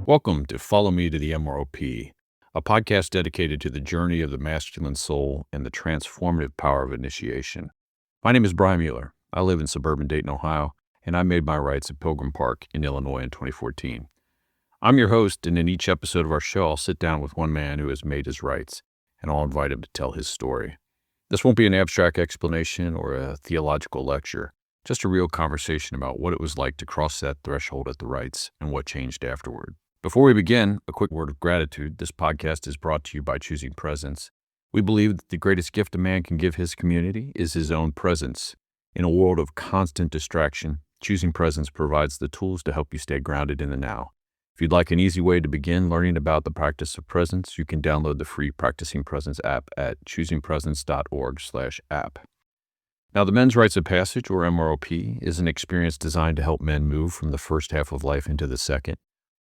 Welcome to Follow Me to the MROP, a podcast dedicated to the journey of the masculine soul and the transformative power of initiation. My name is Brian Mueller. I live in suburban Dayton, Ohio, and I made my rites at Pilgrim Park in Illinois in 2014. I'm your host, and in each episode of our show, I'll sit down with one man who has made his rites, and I'll invite him to tell his story. This won't be an abstract explanation or a theological lecture, just a real conversation about what it was like to cross that threshold at the rites and what changed afterward. Before we begin, a quick word of gratitude. This podcast is brought to you by Choosing Presence. We believe that the greatest gift a man can give his community is his own presence. In a world of constant distraction, Choosing Presence provides the tools to help you stay grounded in the now. If you'd like an easy way to begin learning about the practice of presence, you can download the free Practicing Presence app at choosingpresence.org/app. Now, the Men's Rites of Passage, or MROP, is an experience designed to help men move from the first half of life into the second,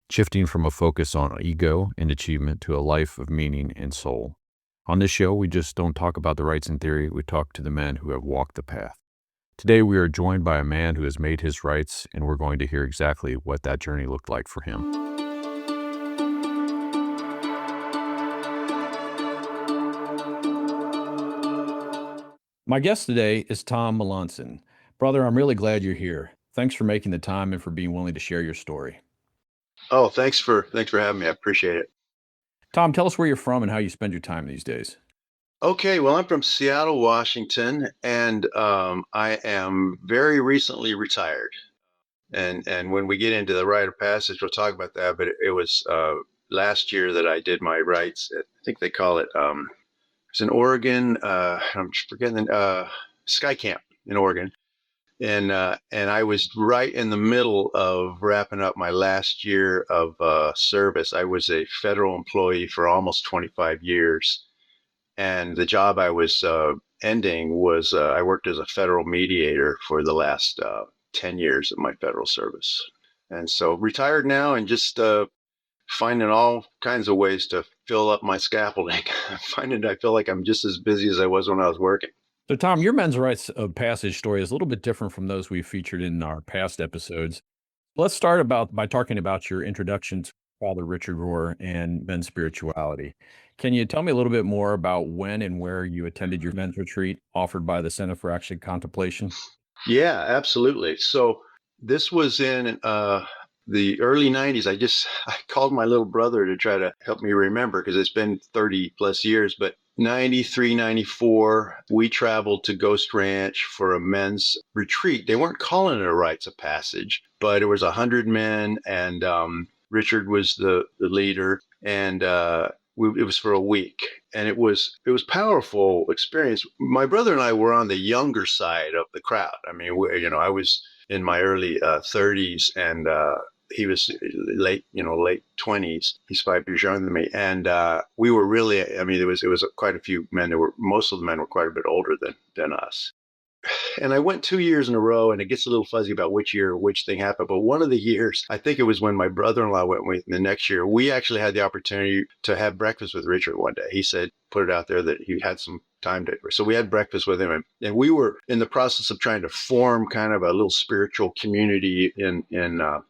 shifting from a focus on ego and achievement to a life of meaning and soul. On this show, we just don't talk about the rites in theory, we talk to the men who have walked the path. Today, we are joined by a man who has made his rites, and we're going to hear exactly what that journey looked like for him. My guest today is Tom Melancon. Brother, I'm really glad you're here. Thanks for making the time and for being willing to share your story. Oh, thanks for having me. I appreciate it. Tom, tell us where you're from and how you spend your time these days. Okay, well, I'm from Seattle, Washington, and I am very recently retired. And when we get into the rite of passage, we'll talk about that. But it was last year that I did my rites. I think they call it. It's in Oregon. I'm forgetting Sky Camp in Oregon. And I was right in the middle of wrapping up my last year of service. I was a federal employee for almost 25 years, and the job I was ending was I worked as a federal mediator for the last 10 years of my federal service. And so retired now and just finding all kinds of ways to fill up my scaffolding. I feel like I'm just as busy as I was when I was working. So, Tom, your Men's Rites of Passage story is a little bit different from those we've featured in our past episodes. Let's start by talking about your introduction to Father Richard Rohr and men's spirituality. Can you tell me a little bit more about when and where you attended your men's retreat offered by the Center for Action Contemplation? Yeah, absolutely. So this was in the early 90s. I called my little brother to try to help me remember because it's been 30 plus years, but 93, 94, we traveled to Ghost Ranch for a men's retreat. They weren't calling it a rites of passage, but it was 100 men, and Richard was the leader, and it was for a week, and it was powerful experience. My brother and I were on the younger side of the crowd. I mean, I was in my early 30s, and he was late 20s. He's 5 years younger than me, and we were really. I mean, it was quite a few men. Most of the men were quite a bit older than us. And I went 2 years in a row, and it gets a little fuzzy about which year which thing happened. But one of the years, I think it was when my brother-in-law went with me the next year, we actually had the opportunity to have breakfast with Richard one day. He said, put it out there that he had some time to. So we had breakfast with him, and we were in the process of trying to form kind of a little spiritual community in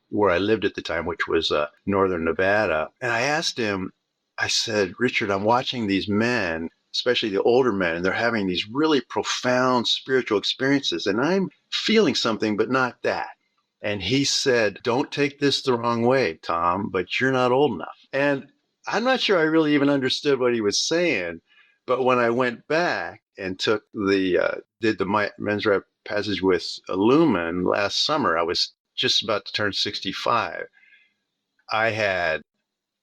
where I lived at the time, which was northern Nevada. And I asked him, I said, Richard, I'm watching these men, especially the older men, and they're having these really profound spiritual experiences. And I'm feeling something, but not that. And he said, don't take this the wrong way, Tom, but you're not old enough. And I'm not sure I really even understood what he was saying. But when I went back and did the Men's Rite Passage with Illuman last summer, I was just about to turn 65. I had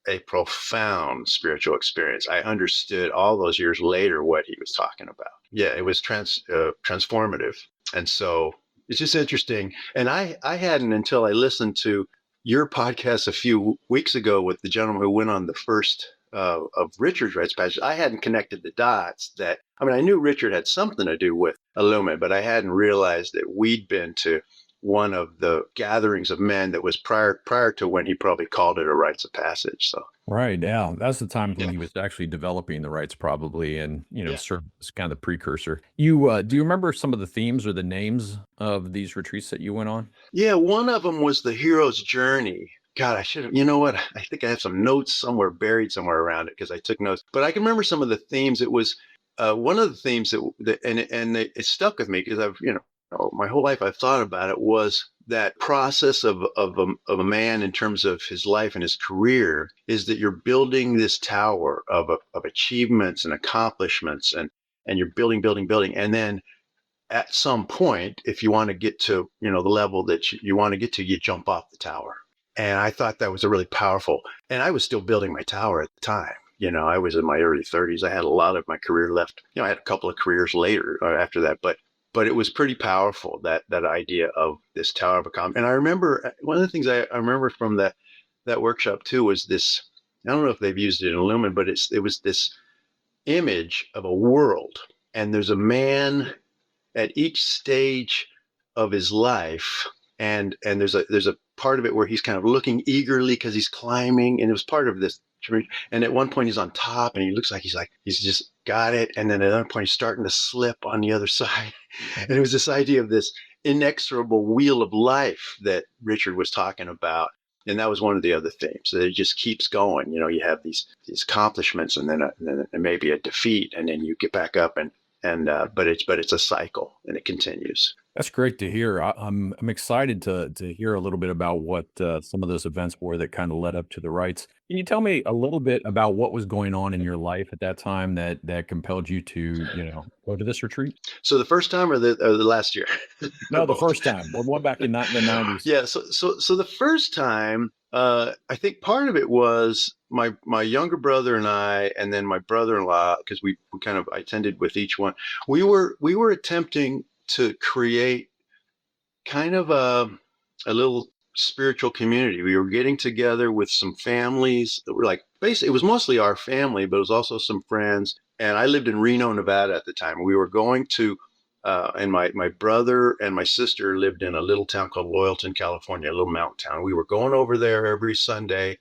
a profound spiritual experience. I understood all those years later what he was talking about. Yeah, it was transformative. And so it's just interesting. And I hadn't, until I listened to your podcast a few weeks ago with the gentleman who went on the first of Richard's rites passage, I hadn't connected the dots I knew Richard had something to do with Illuman, but I hadn't realized that we'd been to one of the gatherings of men that was prior to when he probably called it a rites of passage. So Right. Yeah. That's the time when he was actually developing the rites, probably, and, Yeah. served as kind of the precursor. You, do you remember some of the themes or the names of these retreats that you went on? Yeah, one of them was the hero's journey. God, I should have, you know what? I think I have some notes somewhere buried somewhere around it because I took notes. But I can remember some of the themes. It was one of the themes and it stuck with me because I've, my whole life I've thought about it was that process of a man in terms of his life and his career is that you're building this tower of achievements and accomplishments and you're building, building, building. And then at some point, if you want to get to, the level that you want to get to, you jump off the tower. And I thought that was a really powerful, and I was still building my tower at the time. I was in my early 30s. I had a lot of my career left. I had a couple of careers later after that, but it was pretty powerful, that idea of this tower of accomplishment. And I remember one of the things I remember from that workshop too was this. I don't know if they've used it in Illuman, but it was this image of a world, and there's a man at each stage of his life, and there's a part of it where he's kind of looking eagerly because he's climbing, and it was part of this. And at one point he's on top, and he looks like he's just got it, and then at another point he's starting to slip on the other side. And it was this idea of this inexorable wheel of life that Richard was talking about. And that was one of the other themes. That it just keeps going. You have these accomplishments, and then maybe a defeat, and then you get back up, and but it's a cycle, and it continues. That's great to hear. I'm excited to hear a little bit about what some of those events were that kind of led up to the rites. Can you tell me a little bit about what was going on in your life at that time that compelled you to go to this retreat? So the first time, or the last year, or No, the both. first time. We're one back in the 90s. Yeah. So the first time, I think part of it was my younger brother and I, and then my brother-in-law, because we kind of I attended with each one. We were attempting to create kind of a little spiritual community. We were getting together with some families that were like basically it was mostly our family, but it was also some friends. And I lived in Reno, Nevada at the time. We were going to and my brother and my sister lived in a little town called Loyalton, California, a little mountain town. We were going over there every Sunday,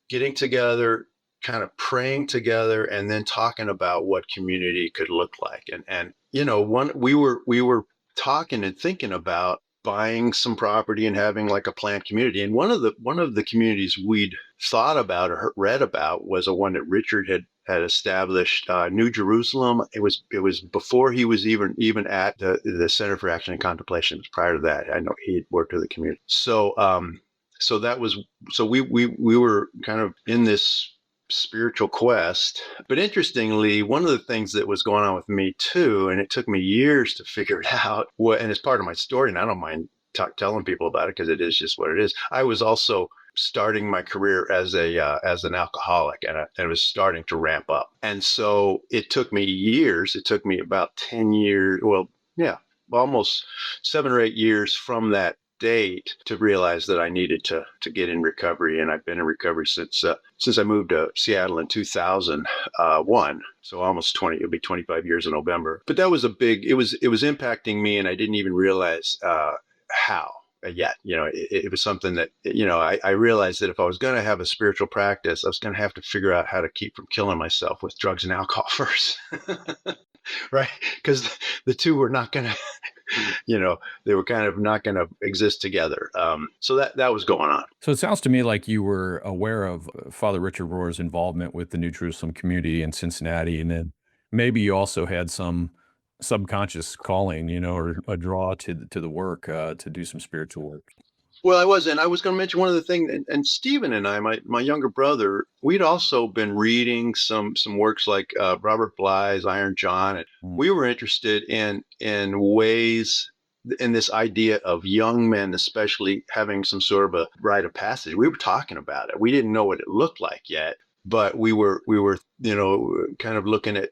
getting together, kind of praying together, and then talking about what community could look like. And one we were talking and thinking about buying some property and having like a planned community. And one of the communities we'd thought about or read about was a one that Richard had established, New Jerusalem. It was before he was even at the Center for Action and Contemplation. It was prior to that. I know he had worked with the community. So that was so we were kind of in this spiritual quest. But interestingly, one of the things that was going on with me too, and it took me years to figure it out, and it's part of my story, and I don't mind telling people about it because it is just what it is. I was also starting my career as an alcoholic, and it was starting to ramp up, and so it took me years. It took me about 10 years. Well, yeah, almost 7 or 8 years from that date to realize that I needed to get in recovery, and I've been in recovery since I moved to Seattle in 2001. So almost 20. It'll be 25 years in November. But that was a big. It was impacting me, and I didn't even realize how yet. It was something that I realized that if I was going to have a spiritual practice, I was going to have to figure out how to keep from killing myself with drugs and alcohol first. Right? Because the two were not going to, they were kind of not going to exist together. So that was going on. So it sounds to me like you were aware of Father Richard Rohr's involvement with the New Jerusalem community in Cincinnati, and then maybe you also had some subconscious calling, or a draw to the work to do some spiritual work. Well, I was going to mention one other thing, and Stephen and I, my younger brother, we'd also been reading some works like Robert Bly's Iron John, and Mm. we were interested in ways in this idea of young men, especially having some sort of a rite of passage. We were talking about it. We didn't know what it looked like yet, but we were kind of looking at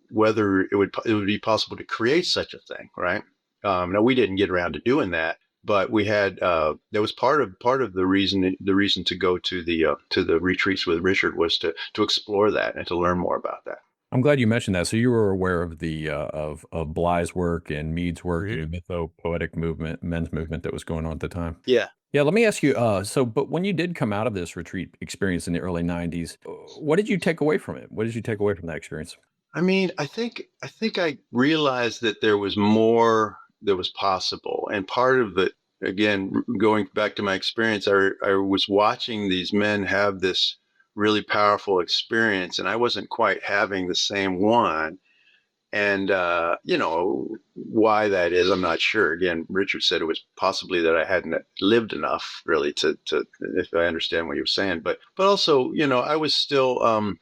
whether it would be possible to create such a thing, right? Now we didn't get around to doing that, but we had that was part of the reason to go to the retreats with Richard was to explore that and to learn more about that. I'm glad you mentioned that. So you were aware of the of Bly's work and Mead's work, mytho-poetic movement, men's movement that was going on at the time. Yeah. Yeah, let me ask you. But when you did come out of this retreat experience in the early '90s, what did you take away from it? What did you take away from that experience? I mean, I think I realized that there was more that was possible, and part of it again, going back to my experience, I was watching these men have this really powerful experience, and I wasn't quite having the same one. And, why that is, I'm not sure. Again, Richard said it was possibly that I hadn't lived enough really to if I understand what you were saying. But also, I was still,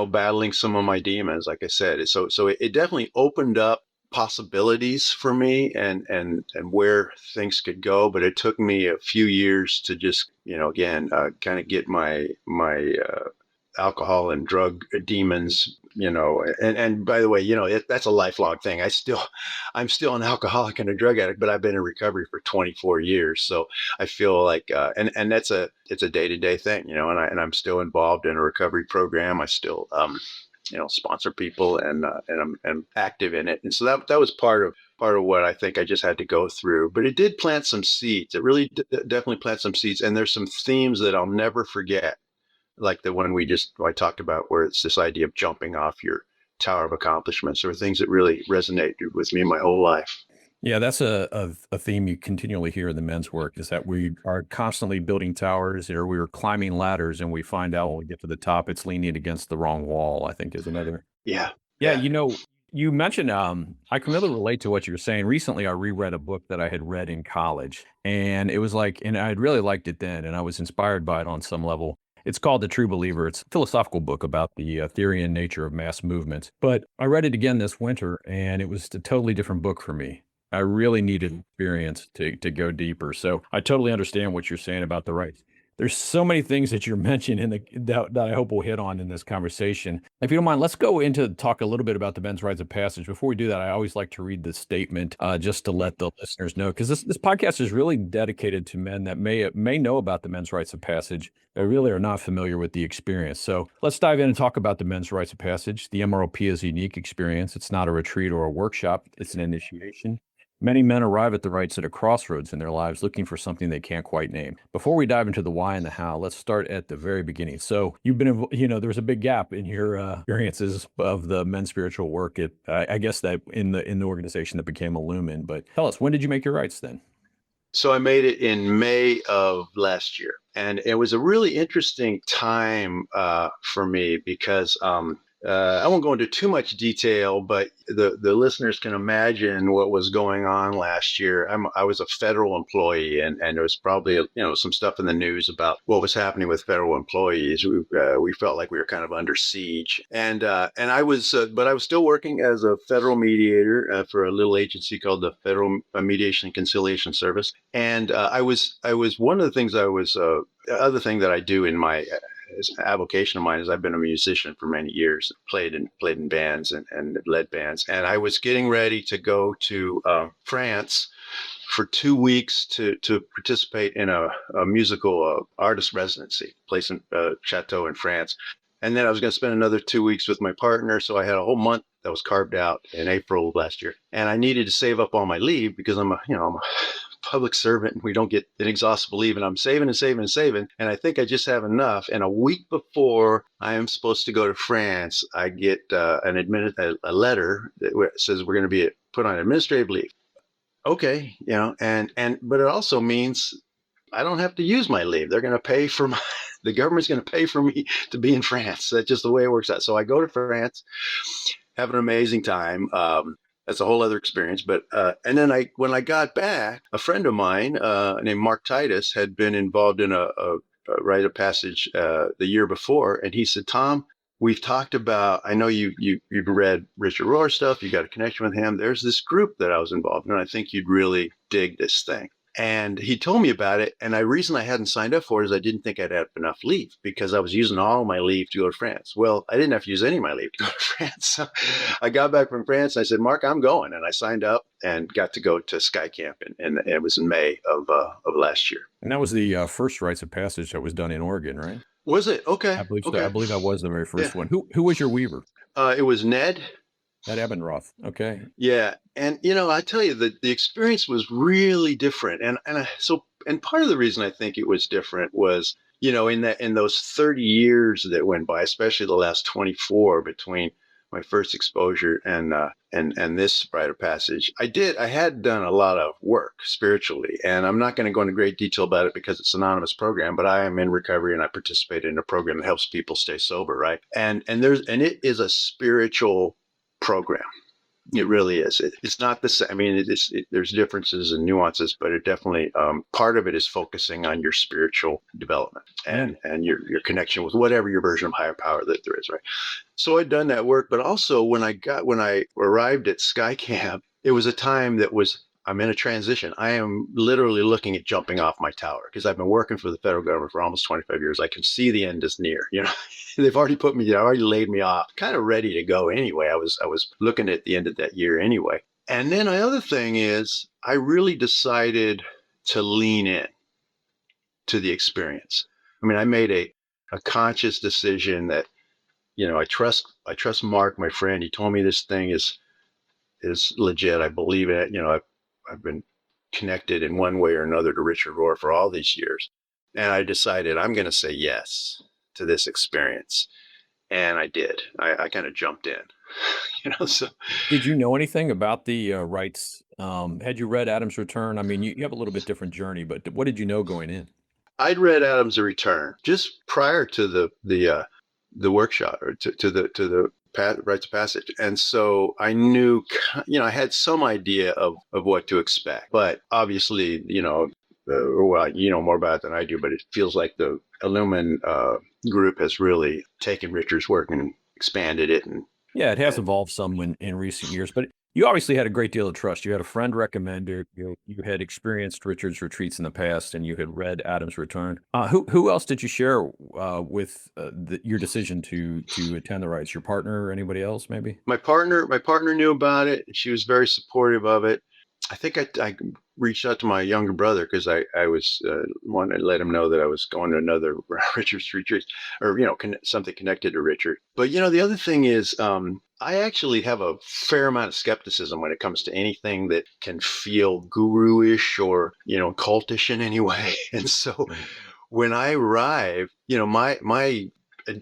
battling some of my demons, like I said. So it definitely opened up possibilities for me and where things could go. But it took me a few years to just, again, kind of get my alcohol and drug demons, and by the way, that's a lifelong thing. I'm still an alcoholic and a drug addict, but I've been in recovery for 24 years. So I feel like, and it's a day-to-day thing, and I'm still involved in a recovery program. I still, sponsor people and I'm active in it. And so that was part of what I think I just had to go through, but it did plant some seeds. It really definitely planted some seeds. And there's some themes that I'll never forget, like the one I talked about, where it's this idea of jumping off your tower of accomplishments, or things that really resonated with me my whole life. Yeah, that's a theme you continually hear in the men's work is that we are constantly building towers or we are climbing ladders and we find out when we get to the top, it's leaning against the wrong wall, I think is another. Yeah, Yeah, yeah. you mentioned, I can really relate to what you're saying. Recently, I reread a book that I had read in college, and it was like, and I had really liked it then, and I was inspired by it on some level. It's called The True Believer. It's a philosophical book about the theory and nature of mass movements. But I read it again this winter, and it was a totally different book for me. I really needed experience to go deeper. So I totally understand what you're saying about the rights. There's so many things that you're mentioning that I hope we'll hit on in this conversation. If you don't mind, let's go into talk a little bit about the men's rites of passage. Before we do that, I always like to read the statement just to let the listeners know, because this podcast is really dedicated to men that may know about the men's rites of passage, but really are not familiar with the experience. So let's dive in and talk about the men's rites of passage. The MROP is a unique experience. It's not a retreat or a workshop. It's an initiation. Many men arrive at the rites at a crossroads in their lives looking for something they can't quite name. Before we dive into the why and the how, let's start at the very beginning. So you've been, there's a big gap in your experiences of the men's spiritual work. I guess that in the organization that became Illuman. But tell us, when did you make your rites then? So I made it in May of last year, and it was a really interesting time for me because I won't go into too much detail, but the listeners can imagine what was going on last year. I was a federal employee, and there was probably some stuff in the news about what was happening with federal employees. We felt like we were kind of under siege, and I was, but I was still working as a federal mediator for a little agency called the Federal Mediation and Conciliation Service, and I was one of the things other thing that I do in my avocation of mine is I've been a musician for many years, played in bands and led bands, and I was getting ready to go to France for 2 weeks to participate in a musical artist residency place in Chateau in France. And then I was going to spend another 2 weeks with my partner. So I had a whole month that was carved out in April of last year. And I needed to save up all my leave because I'm a public servant and we don't get inexhaustible leave. And I'm saving and saving and saving. And I think I just have enough. And a week before I am supposed to go to France, I get a letter that says we're going to be put on administrative leave. Okay, but it also means I don't have to use my leave. They're going to pay for the government's going to pay for me to be in France. That's just the way it works out. So I go to France, have an amazing time. That's a whole other experience. But and then when I got back, a friend of mine named Mark Titus had been involved in a rite of passage the year before, and he said, "Tom, we've talked about. I know you've read Richard Rohr stuff. You got a connection with him. There's this group that I was involved in. And I think you'd really dig this thing." And he told me about it. And the reason I hadn't signed up for it is I didn't think I'd have enough leave because I was using all my leave to go to France. Well, I didn't have to use any of my leave to go to France. So I got back from France and I said, Mark, I'm going. And I signed up and got to go to Sky Camp. And it was in May of last year. And that was the first rites of passage that was done in Oregon, right? Was it? Okay. I believe so. I Okay. believe that was the very first Yeah. one. Who was your weaver? It was Ned. At Ebenroth. Okay. Yeah. And, I tell you that the experience was really different. And part of the reason I think it was different was, in those 30 years that went by, especially the last 24 between my first exposure, and this rite of passage. I had done a lot of work spiritually, and I'm not going to go into great detail about it because it's an anonymous program, but I am in recovery and I participated in a program that helps people stay sober, right? And it is a spiritual program. It really is. It's not the same. I mean, there's differences and nuances, but it definitely, part of it is focusing on your spiritual development and your connection with whatever your version of higher power that there is, right? So I'd done that work, but also when I arrived at Sky Camp, it was a time I'm in a transition. I am literally looking at jumping off my tower because I've been working for the federal government for almost 25 years. I can see the end is near. They've already already laid me off, kind of ready to go anyway. I was looking at the end of that year anyway. And then the other thing is I really decided to lean in to the experience. I mean, I made a conscious decision that, I trust Mark, my friend. He told me this thing is legit. I believe it. I've been connected in one way or another to Richard Rohr for all these years. And I decided I'm going to say yes to this experience. And I did. I kind of jumped in, so. Did you know anything about the rites? Had you read Adam's Return? I mean, you have a little bit different journey, but what did you know going in? I'd read Adam's Return just prior to the workshop, or to the rites of passage. And so I knew, I had some idea of what to expect, but obviously, well, you know more about it than I do, but it feels like the Illuman group has really taken Richard's work and expanded it. Yeah, it has evolved some in recent years, but you obviously had a great deal of trust. You had a friend recommend it. You had experienced Richard's retreats in the past, and you had read Adam's Return. Who else did you share with your decision to attend the rites? Your partner or anybody else, maybe? My partner knew about it. She was very supportive of it. I think I reached out to my younger brother because I was wanted to let him know that I was going to another Richard's retreat, or something connected to Richard. But the other thing is, I actually have a fair amount of skepticism when it comes to anything that can feel guru-ish or cultish in any way. And so when I arrived, my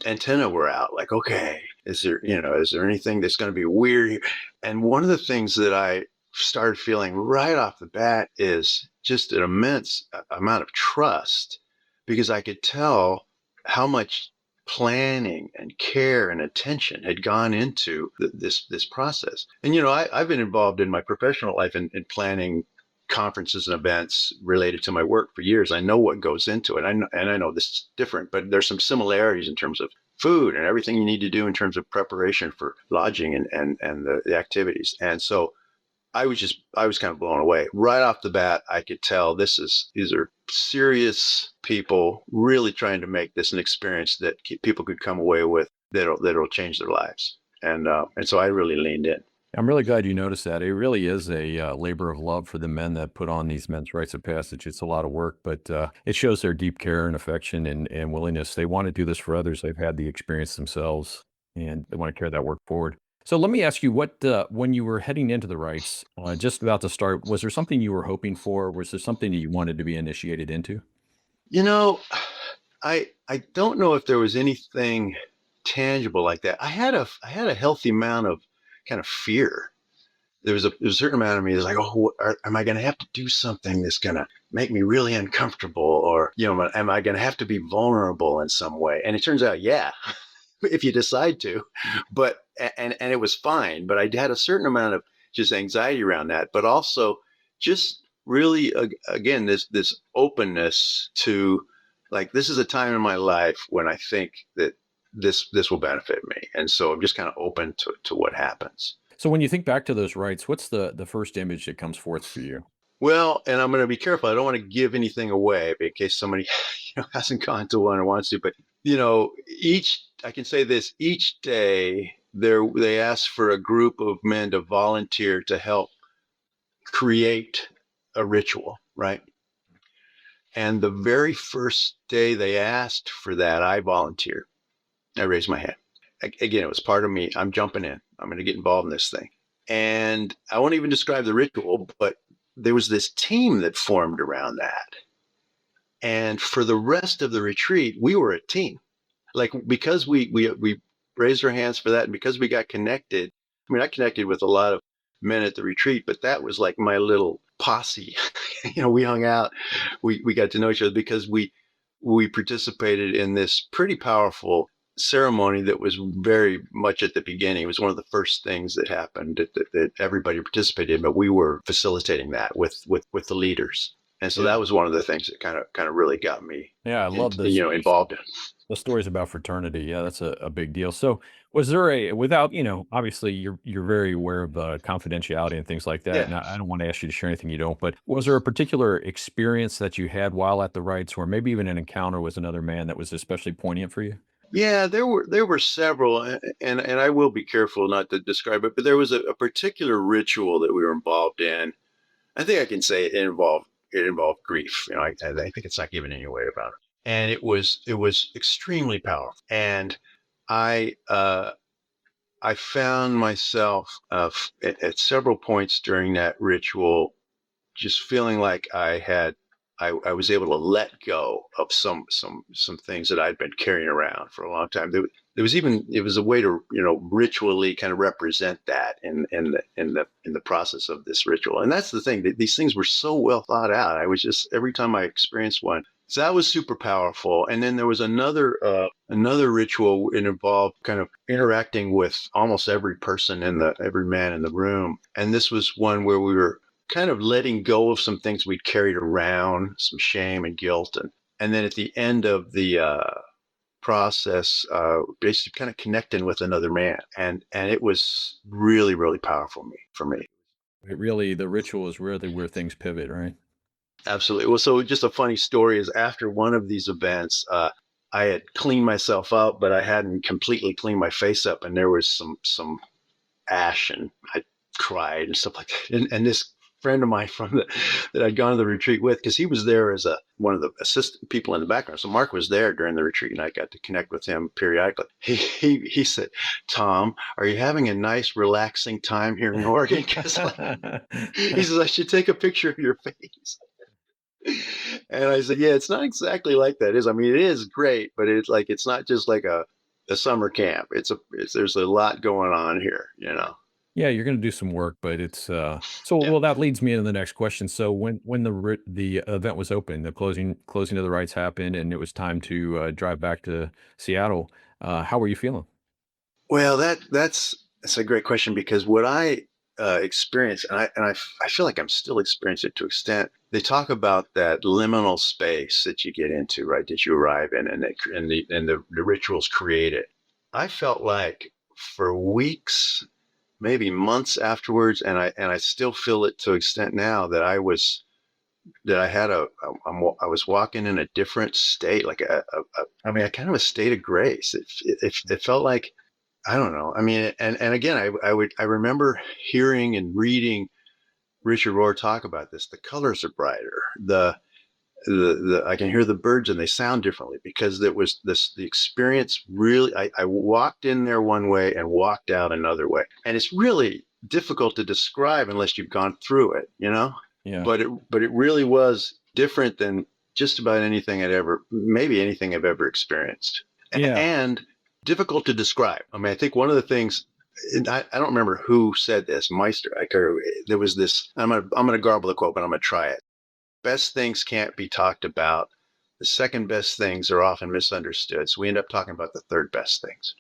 antenna were out. Like, okay, is there anything that's going to be weird? And one of the things that I started feeling right off the bat is just an immense amount of trust, because I could tell how much planning and care and attention had gone into this process. And I've been involved in my professional life in planning conferences and events related to my work for years. I know what goes into it. I know this is different, but there's some similarities in terms of food and everything you need to do in terms of preparation for lodging and the activities. And so I was kind of blown away. Right off the bat, I could tell these are serious people really trying to make this an experience that people could come away with that'll change their lives. And so I really leaned in. I'm really glad you noticed that. It really is a labor of love for the men that put on these men's rites of passage. It's a lot of work, but it shows their deep care and affection and willingness. They want to do this for others. They've had the experience themselves, and they want to carry that work forward. So let me ask you, when you were heading into the rites, just about to start, was there something you were hoping for? Was there something that you wanted to be initiated into? I don't know if there was anything tangible like that. I had a healthy amount of kind of fear. There was a certain amount of me that's like, oh, am I going to have to do something that's going to make me really uncomfortable? Or, am I going to have to be vulnerable in some way? And it turns out, yeah, if you decide to, but, and it was fine, but I had a certain amount of just anxiety around that, but also just really, again, this openness to, like, this is a time in my life when I think that this will benefit me. And so I'm just kind of open to what happens. So when you think back to those rites, what's the first image that comes forth for you? Well, and I'm going to be careful. I don't want to give anything away in case somebody hasn't gone to one or wants to. But I can say this: each day they ask for a group of men to volunteer to help create a ritual, right? And the very first day they asked for that, I volunteered. I raised my hand. Again, it was part of me. I'm jumping in. I'm going to get involved in this thing. And I won't even describe the ritual, but there was this team that formed around that. And for the rest of the retreat, we were a team. Like, because we raised our hands for that. And because we got connected, I mean, I connected with a lot of men at the retreat, but that was like my little posse. We hung out, we got to know each other because we participated in this pretty powerful ceremony that was very much at the beginning. It was one of the first things that happened that everybody participated in, but we were facilitating that with the leaders. And so that was one of the things that kind of really got me, Yeah, I love this. involved in. The stories about fraternity. Yeah, that's a big deal. So was there without, obviously you're very aware of confidentiality and things like that. Yeah. And I don't want to ask you to share anything you don't, but was there a particular experience that you had while at the rites or maybe even an encounter with another man that was especially poignant for you? Yeah, there were several, and I will be careful not to describe it, but there was a particular ritual that we were involved in. I think I can say it involved grief. I think it's not giving any away about it. And it was extremely powerful. And I I found myself at several points during that ritual just feeling like I was able to let go of some things that I'd been carrying around for a long time. There was even it was a way to ritually kind of represent that in the process of this ritual. And that's the thing, that these things were so well thought out. I was just every time I experienced one. So that was super powerful. And then there was another ritual. It involved kind of interacting with almost every man in the room. And this was one where we were kind of letting go of some things we'd carried around, some shame and guilt, and then at the end of the process, basically kind of connecting with another man, and it was really really powerful for me. The ritual is really where things pivot, right? Absolutely. Well, so just a funny story is after one of these events, I had cleaned myself up, but I hadn't completely cleaned my face up, and there was some ash, and I cried and stuff like that. And this friend of mine that I'd gone to the retreat with, because he was there as one of the assistant people in the background. So Mark was there during the retreat, and I got to connect with him periodically. He said, "Tom, are you having a nice, relaxing time here in Oregon?" Because he says I should take a picture of your face. And I said, "Yeah, it's not exactly like that. I mean, it is great, but it's not just like a summer camp. There's a lot going on here. Yeah, you're gonna do some work, but it's, so Yeah. well, that leads me into the next question. So when the event was open, the closing of the rights happened, and it was time to, drive back to Seattle, how were you feeling? Well, that's a great question, because what I experienced, and I feel like I'm still experiencing it to an extent. They talk about that liminal space that you get into, right? That you arrive in, and the rituals create it. I felt like for weeks, maybe months afterwards, and I still feel it to an extent now, that I had I was walking in a different state, like I mean, a kind of a state of grace. It felt like, I don't know. I mean, and again, I remember hearing and reading Richard Rohr talk about this. The colors are brighter. The I can hear the birds, and they sound differently, because there was the experience really. I walked in there one way and walked out another way, and it's really difficult to describe unless you've gone through it. Yeah. But it really was different than just about maybe anything I've ever experienced, Yeah. and difficult to describe. I mean, I think one of the things, and I don't remember who said this, Meister. There was this. I'm gonna garble the quote, but I'm gonna try it. Best things can't be talked about. The second best things are often misunderstood. So we end up talking about the third best things,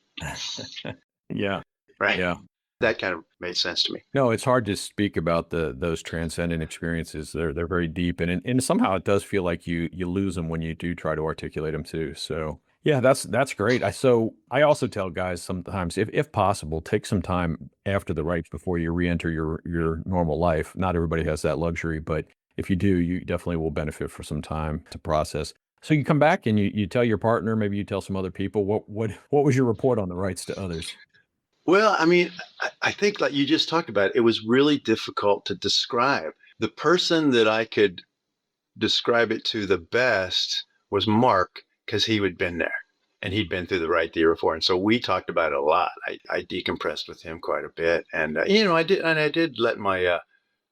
Yeah. right? Yeah. That kind of made sense to me. No, it's hard to speak about those transcendent experiences. They're very deep, and somehow it does feel like you lose them when you do try to articulate them too. So yeah, that's great. I also tell guys sometimes, if possible, take some time after the rites before you re-enter your normal life. Not everybody has that luxury, but if you do, you definitely will benefit for some time to process. So you come back and you tell your partner, maybe you tell some other people. What was your report on the rites to others? Well, I mean, I think, like you just talked about, it was really difficult to describe. The person that I could describe it to the best was Mark, because he had been there and he'd been through the right the year before. And so we talked about it a lot. I decompressed with him quite a bit. And, I did let my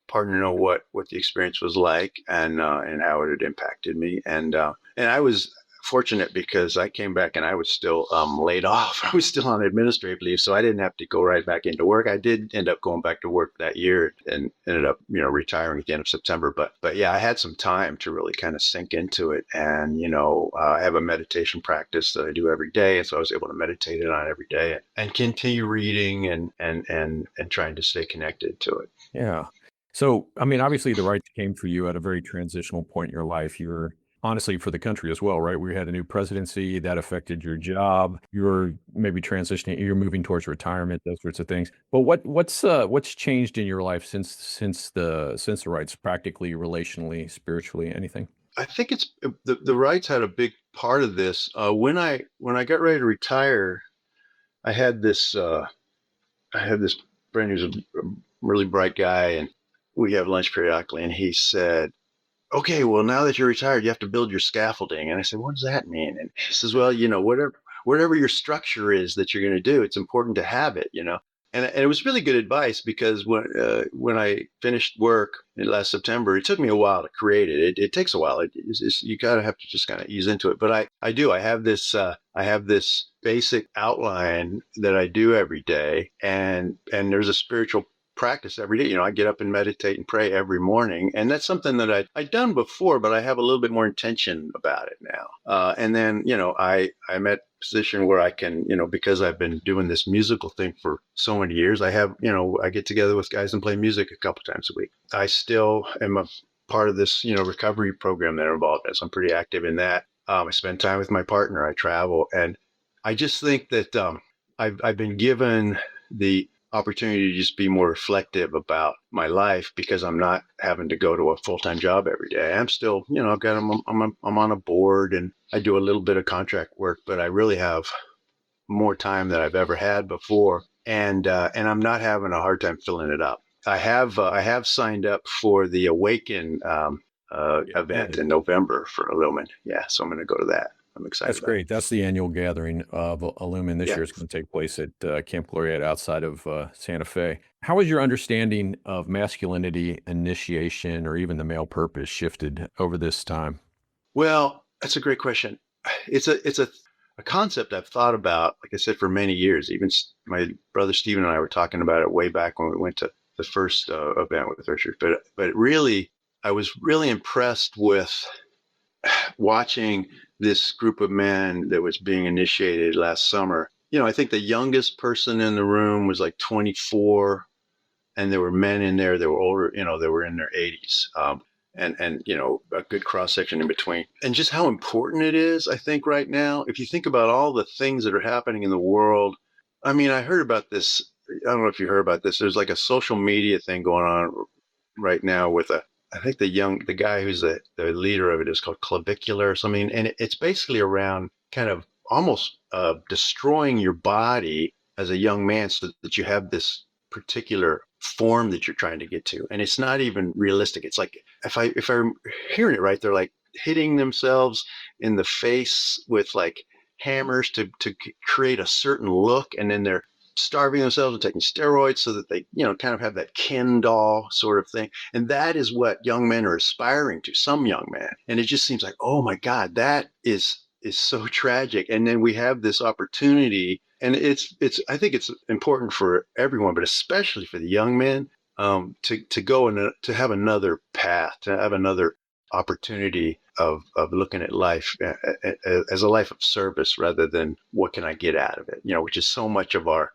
partner know what the experience was like, and how it had impacted me. And I was fortunate because I came back and I was still laid off. I was still on administrative leave, so I didn't have to go right back into work. I did end up going back to work that year and ended up, retiring at the end of September. But yeah, I had some time to really kind of sink into it. And, I have a meditation practice that I do every day. And so I was able to meditate on it every day and continue reading and trying to stay connected to it. Yeah. So, I mean, obviously the rights came for you at a very transitional point in your life. You're honestly for the country as well, right? We had a new presidency that affected your job. You're maybe transitioning, you're moving towards retirement, those sorts of things. But what's changed in your life since the rights, practically, relationally, spiritually, anything? I think it's the rights had a big part of this. When I got ready to retire, I had this friend who's a really bright guy, and we have lunch periodically. And he said, "Okay, well, now that you're retired, you have to build your scaffolding." And I said, "What does that mean?" And he says, "Well, whatever your structure is that you're going to do, it's important to have it. And it was really good advice because when I finished work in last September, it took me a while to create it. It takes a while. You gotta have to just kind of ease into it. But I do. I have this basic outline that I do every day, and there's a spiritual practice every day. I get up and meditate and pray every morning, and that's something that I'd done before, but I have a little bit more intention about it now. And then I'm at a position where I can, because I've been doing this musical thing for so many years, I get together with guys and play music a couple times a week. I still am a part of this, recovery program that I'm involved in, so I'm pretty active in that. I spend time with my partner. I travel, and I just think that I've been given the opportunity to just be more reflective about my life because I'm not having to go to a full-time job every day. I'm still, I'm on a board and I do a little bit of contract work, but I really have more time than I've ever had before, and I'm not having a hard time filling it up. I have signed up for the Awaken event in November for Illuman. Yeah, so I'm going to go to that. I'm excited That's about it. great. That's the annual gathering of Illumin this Yeah. year. It's going to take place at Camp Gloriette outside of Santa Fe. How has your understanding of masculinity, initiation, or even the male purpose shifted over this time? Well, that's a great question. It's a concept I've thought about, like I said, for many years. Even my brother Stephen and I were talking about it way back when we went to the first event with Richard. But really, I was really impressed with watching this group of men that was being initiated last summer. I think the youngest person in the room was like 24, and there were men in there that were older, they were in their 80s. And a good cross section in between, and just how important it is. I think right now, if you think about all the things that are happening in the world, I mean, I heard about this. I don't know if you heard about this. There's like a social media thing going on right now with I think the guy who's the leader of it is called Clavicular or something, and it's basically around kind of almost destroying your body as a young man so that you have this particular form that you're trying to get to, and it's not even realistic. It's like if I'm hearing it right, they're like hitting themselves in the face with like hammers to create a certain look, and then they're starving themselves and taking steroids so that they kind of have that Ken doll sort of thing. And that is what young men are aspiring to, some young men. And it just seems like, oh my God, that is so tragic. And then we have this opportunity, and it's I think it's important for everyone, but especially for the young men, to go and to have another path, to have another opportunity of looking at life as a life of service rather than what can I get out of it, which is so much of our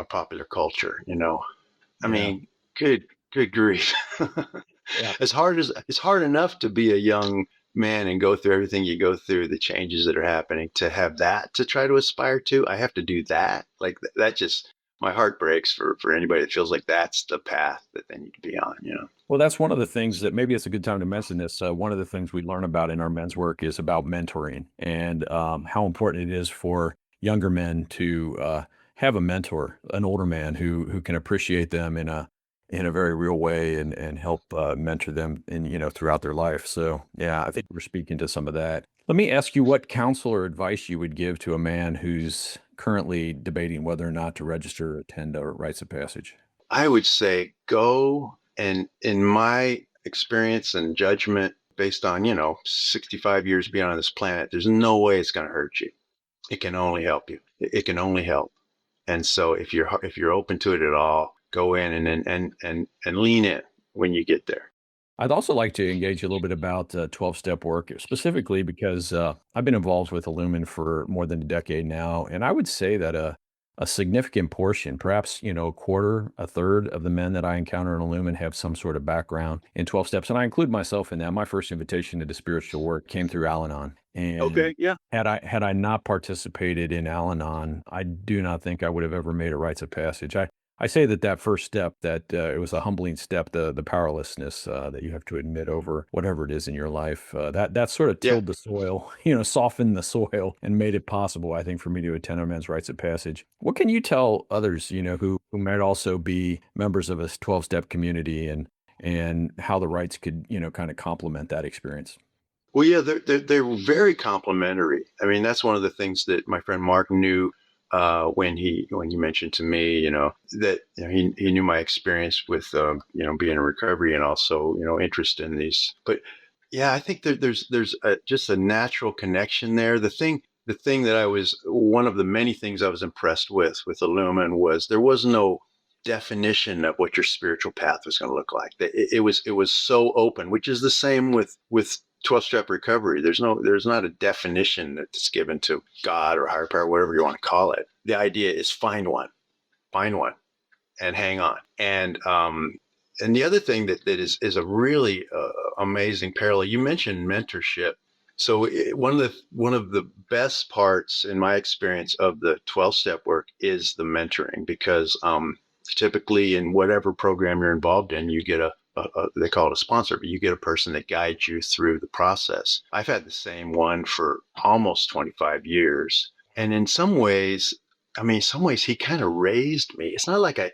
popular culture. I Yeah. mean, good grief. Yeah. It's hard enough to be a young man and go through everything you go through, the changes that are happening, to have that to try to aspire to. I have to do that. Like that just, my heart breaks for anybody that feels like that's the path that they need to be on. Well, that's one of the things that maybe it's a good time to mention this. One of the things we learn about in our men's work is about mentoring and how important it is for younger men to have a mentor, an older man who can appreciate them in a very real way and help mentor them in throughout their life. So yeah, I think we're speaking to some of that. Let me ask you what counsel or advice you would give to a man who's currently debating whether or not to register or attend a rites of passage. I would say go, and in my experience and judgment, based on, 65 years being on this planet. There's no way it's going to hurt you. It can only help you. It can only help. And so if you're open to it at all, go in and lean in when you get there. I'd also like to engage a little bit about 12-step work, specifically because I've been involved with Illuman for more than a decade now, and I would say that a significant portion, perhaps a quarter, a third of the men that I encounter in Illuman have some sort of background in 12 steps, and I include myself in that. My first invitation into spiritual work came through Al-Anon, and Okay. Yeah. had I not participated in Al-Anon, I do not think I would have ever made a rites of passage. I say that first step, that it was a humbling step, the powerlessness that you have to admit over whatever it is in your life, that sort of Yeah. tilled the soil, softened the soil and made it possible, I think, for me to attend a men's rites of passage. What can you tell others, who might also be members of a 12-step community, and how the rites could, kind of complement that experience? Well, yeah, they're very complimentary. I mean, that's one of the things that my friend Mark knew when he mentioned to me, that he knew my experience with being in recovery and also interest in these. But yeah, I think there's just a natural connection there. The thing that I was one of the many things I was impressed with Illumin was there was no definition of what your spiritual path was going to look like. It was so open, which is the same with 12-step recovery. There's not a definition that's given to God or higher power, whatever you want to call it. The idea is find one and hang on. And the other thing that is a really amazing parallel. You mentioned mentorship. So one of the best parts in my experience of the 12-step work is the mentoring, because typically in whatever program you're involved in, you get they call it a sponsor, but you get a person that guides you through the process. I've had the same one for almost 25 years. And in some ways he kind of raised me. It's not like I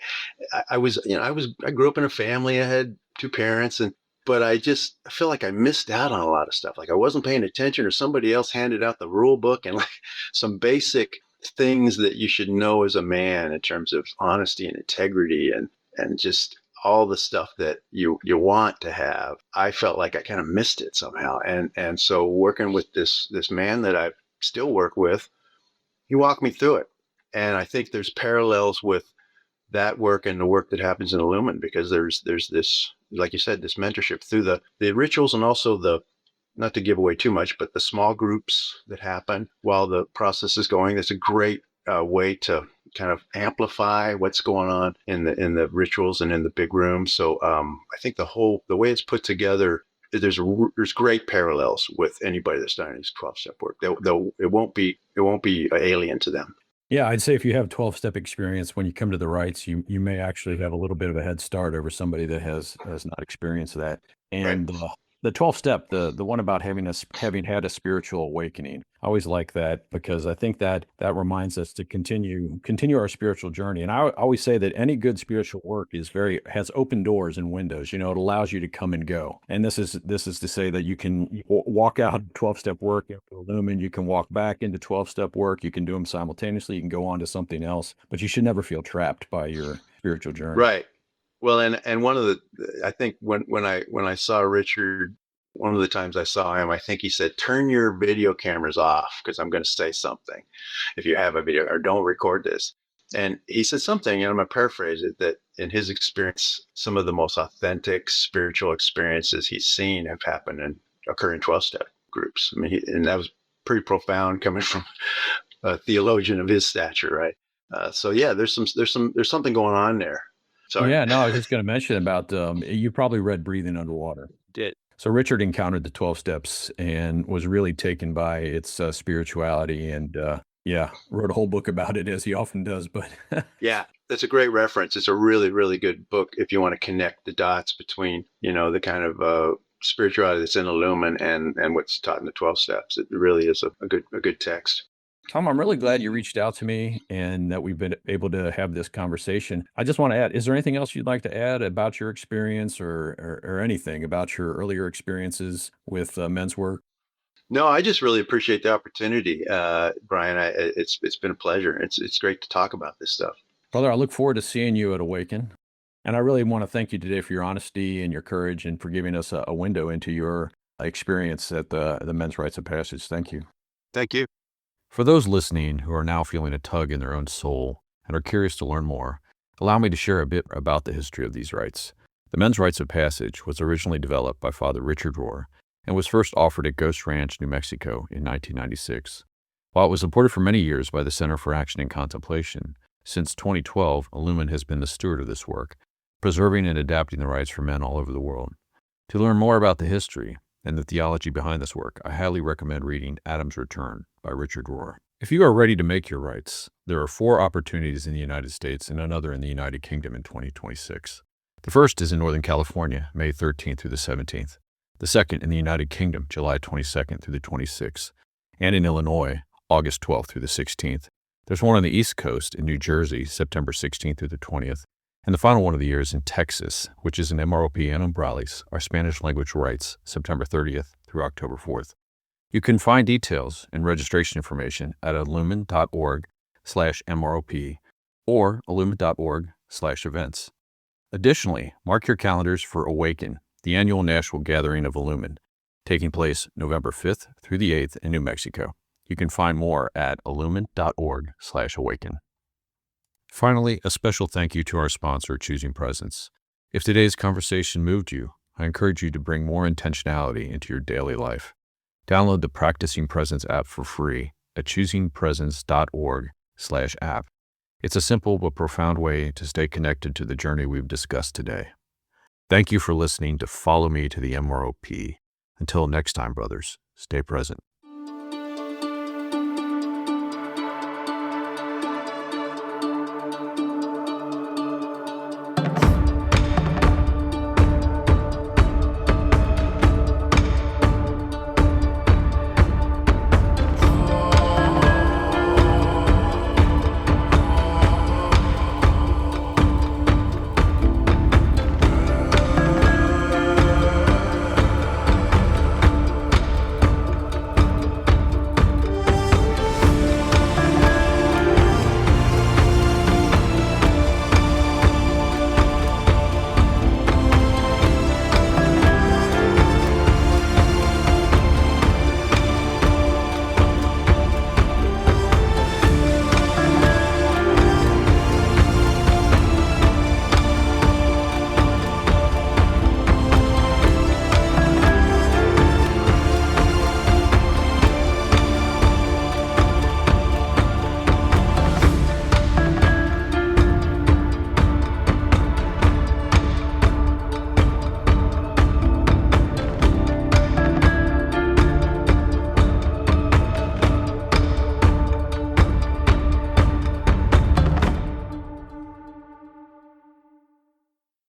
grew up in a family. I had two parents, but I feel like I missed out on a lot of stuff. Like I wasn't paying attention, or somebody else handed out the rule book and like some basic things that you should know as a man in terms of honesty and integrity and just all the stuff that you want to have. I felt like I kind of missed it somehow. And so working with this man that I still work with, he walked me through it. And I think there's parallels with that work and the work that happens in Illumin, because there's this, like you said, this mentorship through the rituals, and also the, not to give away too much, but the small groups that happen while the process is going. That's a great way to kind of amplify what's going on in the rituals and in the big room. So I think the way it's put together, there's great parallels with anybody that's done any 12-step work. It won't be alien to them. Yeah, I'd say if you have 12-step experience, when you come to the rites, you may actually have a little bit of a head start over somebody that has not experienced that. Right. And the 12-step, the one about having had a spiritual awakening, I always like that, because I think that reminds us to continue our spiritual journey. And I always say that any good spiritual work has open doors and windows. It allows you to come and go. And this is to say that you can walk out 12-step work into Illumin, you can walk back into 12-step work, you can do them simultaneously, you can go on to something else, but you should never feel trapped by your spiritual journey. Right. Well, and one of the, I think when I saw Richard, one of the times I saw him, I think he said, "Turn your video cameras off because I'm going to say something. If you have a video, or don't record this." And he said something, and I'm going to paraphrase it, that in his experience, some of the most authentic spiritual experiences he's seen have happened and occur in 12-step groups. I mean, and that was pretty profound coming from a theologian of his stature, right? So yeah, there's something going on there. Sorry. Yeah, no, I was just going to mention about you probably read Breathing Underwater. Did. So Richard encountered the 12 steps and was really taken by its spirituality, and yeah, wrote a whole book about it, as he often does. But Yeah, that's a great reference. It's a really, really good book if you want to connect the dots between, the kind of spirituality that's in Illumin and what's taught in the 12 steps. It really is a good text. Tom, I'm really glad you reached out to me and that we've been able to have this conversation. I just want to add, is there anything else you'd like to add about your experience, or anything about your earlier experiences with men's work? No, I just really appreciate the opportunity, Brian. It's been a pleasure. It's great to talk about this stuff. Brother, I look forward to seeing you at Awaken. And I really want to thank you today for your honesty and your courage, and for giving us a window into your experience at the Men's Rites of Passage. Thank you. Thank you. For those listening who are now feeling a tug in their own soul and are curious to learn more, allow me to share a bit about the history of these rites. The Men's Rites of Passage was originally developed by Father Richard Rohr and was first offered at Ghost Ranch, New Mexico in 1996. While it was supported for many years by the Center for Action and Contemplation, since 2012, Illuman has been the steward of this work, preserving and adapting the rites for men all over the world. To learn more about the history and the theology behind this work, I highly recommend reading Adam's Return by Richard Rohr. If you are ready to make your rites, there are 4 opportunities in the United States and another in the United Kingdom in 2026. The first is in Northern California, May 13th through the 17th. The second in the United Kingdom, July 22nd through the 26th. And in Illinois, August 12th through the 16th. There's one on the East Coast in New Jersey, September 16th through the 20th. And the final one of the year is in Texas, which is in MROP and Umbrales, our Spanish language rites, September 30th through October 4th. You can find details and registration information at illuman.org/MROP or illuman.org/events. Additionally, mark your calendars for Awaken, the annual national gathering of Illuman, taking place November 5th through the 8th in New Mexico. You can find more at illuman.org/awaken. Finally, a special thank you to our sponsor, Choosing Presence. If today's conversation moved you, I encourage you to bring more intentionality into your daily life. Download the Practicing Presence app for free at choosingpresence.org/app. It's a simple but profound way to stay connected to the journey we've discussed today. Thank you for listening to Follow Me to the MROP. Until next time, brothers, stay present.